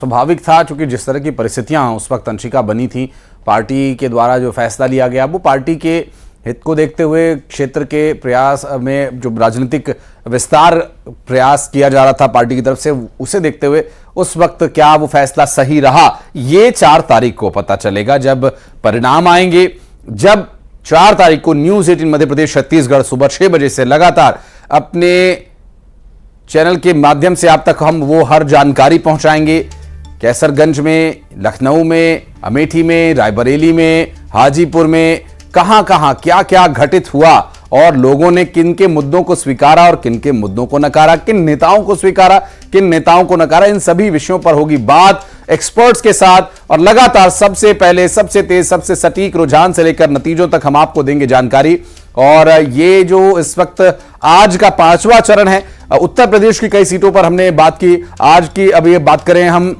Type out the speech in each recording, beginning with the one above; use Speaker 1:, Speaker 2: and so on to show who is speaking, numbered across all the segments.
Speaker 1: स्वाभाविक था, क्योंकि जिस तरह की परिस्थितियां उस वक्त अंशिका बनी थी, पार्टी के द्वारा जो फैसला लिया गया वो पार्टी के हित को देखते हुए क्षेत्र के प्रयास में जो राजनीतिक विस्तार प्रयास किया जा रहा था पार्टी की तरफ से, उसे देखते हुए उस वक्त क्या वो फैसला सही रहा, ये 4 तारीख को पता चलेगा जब परिणाम आएंगे। जब 4 तारीख को न्यूज 18 मध्य प्रदेश छत्तीसगढ़ सुबह 6 बजे से लगातार अपने चैनल के माध्यम से आप तक हम वो हर जानकारी पहुंचाएंगे। कैसरगंज में, लखनऊ में, अमेठी में, रायबरेली में, हाजीपुर में कहां कहां क्या क्या घटित हुआ और लोगों ने किन के मुद्दों को स्वीकारा और किन के मुद्दों को नकारा, किन नेताओं को स्वीकारा, किन नेताओं को नकारा, इन सभी विषयों पर होगी बात एक्सपर्ट्स के साथ। और लगातार सबसे पहले, सबसे तेज, सबसे सटीक रुझान से लेकर नतीजों तक हम आपको देंगे जानकारी। और ये जो इस वक्त आज का 5वां चरण है, उत्तर प्रदेश की कई सीटों पर हमने बात की। आज की अब ये बात करें हम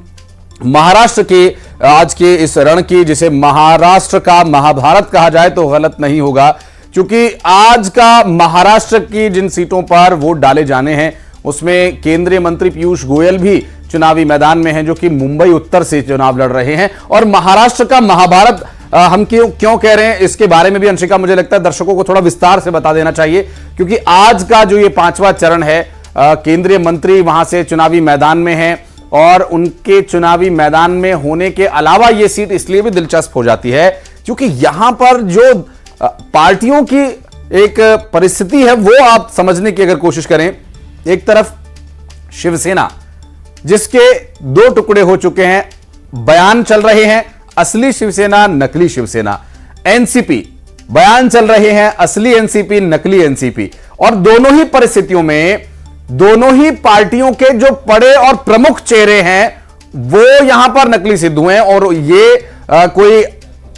Speaker 1: महाराष्ट्र के आज के इस रण की, जिसे महाराष्ट्र का महाभारत कहा जाए तो गलत नहीं होगा, क्योंकि आज का महाराष्ट्र की जिन सीटों पर वोट डाले जाने हैं उसमें केंद्रीय मंत्री पीयूष गोयल भी चुनावी मैदान में हैं, जो कि मुंबई उत्तर से चुनाव लड़ रहे हैं। और महाराष्ट्र का महाभारत हम क्यों कह रहे हैं, इसके बारे में भी अंशिका मुझे लगता है दर्शकों को थोड़ा विस्तार से बता देना चाहिए, क्योंकि आज का जो ये 5वां चरण है, केंद्रीय मंत्री वहां से चुनावी मैदान में हैं और उनके चुनावी मैदान में होने के अलावा यह सीट इसलिए भी दिलचस्प हो जाती है क्योंकि यहां पर जो पार्टियों की एक परिस्थिति है वो आप समझने की अगर कोशिश करें। एक तरफ शिवसेना, जिसके 2 टुकड़े हो चुके हैं, बयान चल रहे हैं असली शिवसेना, नकली शिवसेना। एनसीपी, बयान चल रहे हैं असली एनसीपी, नकली एनसीपी। और दोनों ही परिस्थितियों में दोनों ही पार्टियों के जो बड़े और प्रमुख चेहरे हैं वो यहां पर नकली सिद्ध हुए हैं। और ये कोई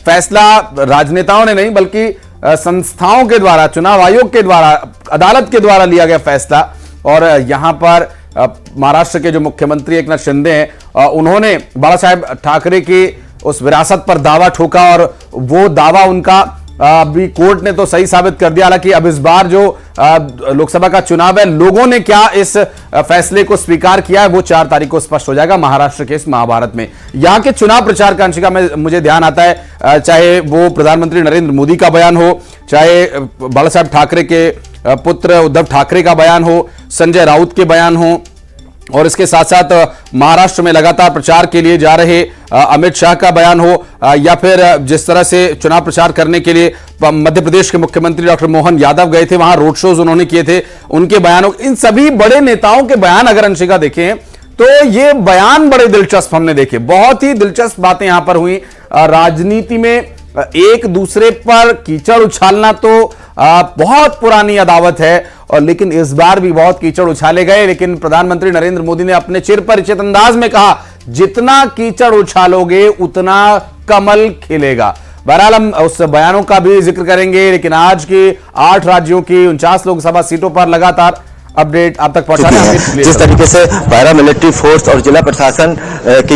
Speaker 1: फैसला राजनेताओं ने नहीं, बल्कि संस्थाओं के द्वारा, चुनाव आयोग के द्वारा, अदालत के द्वारा लिया गया फैसला। और यहां पर महाराष्ट्र के जो मुख्यमंत्री एकनाथ शिंदे हैं, उन्होंने बाला साहेब ठाकरे की उस विरासत पर दावा ठोका और वो दावा उनका अभी कोर्ट ने तो सही साबित कर दिया। हालांकि अब इस बार जो लोकसभा का चुनाव है, लोगों ने क्या इस फैसले को स्वीकार किया है वो 4 तारीख को स्पष्ट हो जाएगा महाराष्ट्र के इस महाभारत में। यहां के चुनाव प्रचार का अंशिका में मुझे ध्यान आता है, चाहे वो प्रधानमंत्री नरेंद्र मोदी का बयान हो, चाहे बाला साहेब ठाकरे के पुत्र उद्धव ठाकरे का बयान हो, संजय राउत के बयान हो, और इसके साथ साथ महाराष्ट्र में लगातार प्रचार के लिए जा रहे अमित शाह का बयान हो, या फिर जिस तरह से चुनाव प्रचार करने के लिए मध्य प्रदेश के मुख्यमंत्री डॉक्टर मोहन यादव गए थे, वहां रोड शोज उन्होंने किए थे, उनके बयान हो, इन सभी बड़े नेताओं के बयान अगर अंशिका देखें तो ये बयान बड़े दिलचस्प हमने देखे। बहुत ही दिलचस्प बातें यहां पर हुई। राजनीति में एक दूसरे पर कीचड़ उछालना तो बहुत पुरानी अदावत है, और लेकिन इस बार भी बहुत कीचड़ उछाले गए। लेकिन प्रधानमंत्री नरेंद्र मोदी ने अपने चिरपरिचित अंदाज में कहा, जितना कीचड़ उछालोगे उतना कमल खिलेगा। बहरहाल हम उस बयानों का भी जिक्र करेंगे, लेकिन आज की 8 राज्यों की 49 लोकसभा सीटों पर लगातार अपडेट आप तक पहुंचाने।
Speaker 2: जिस तरीके से पैरामिलिट्री फोर्स और जिला प्रशासन की